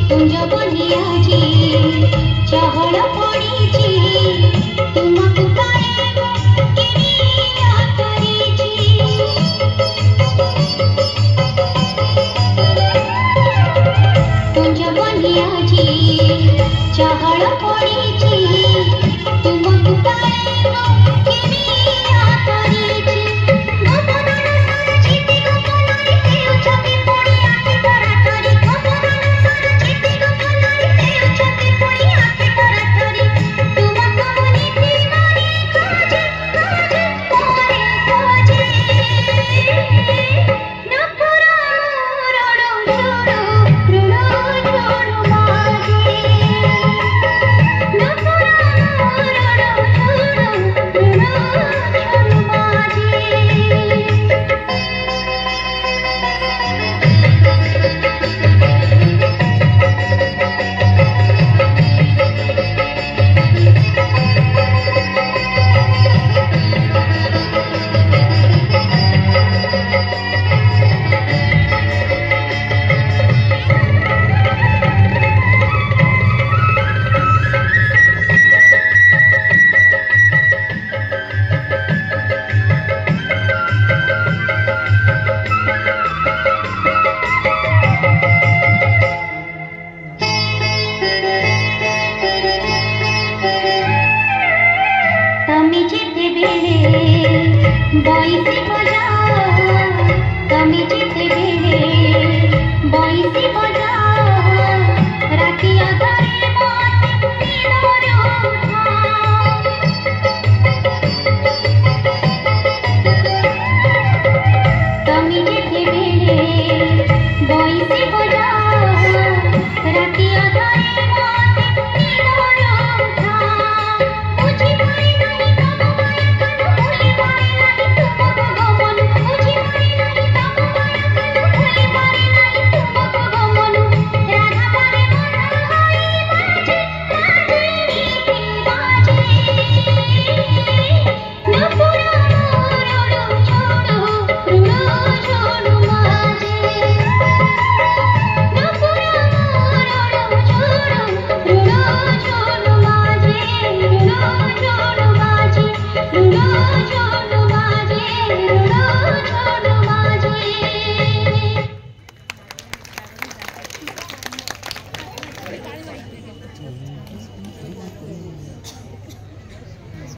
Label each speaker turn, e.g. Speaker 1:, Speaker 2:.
Speaker 1: कुंज बनियाजी चहल पड़ीची तुमको पाएबो किनिया करीची कुंज बनियाजी चहल पड़ीची तुमको पाएबो किनिया करीची गोपनन सरचिति गोपनाई तेउछति पड़ी आके कराटरी गोपनन सरचिति गोपनाई तेउछति पड़ी आके कराटरी तुमको नीति मारी खोजे खोजे करे खोजे नपुरा मोरडो छोड़ो ऋणो छोड़ो मागे नपुरा मोरडो छोड़ो ऋणो छोड़ो मागे। तमी जेते बेले बइसी बजाओ तमी जेते बेले बइसी बजाओ।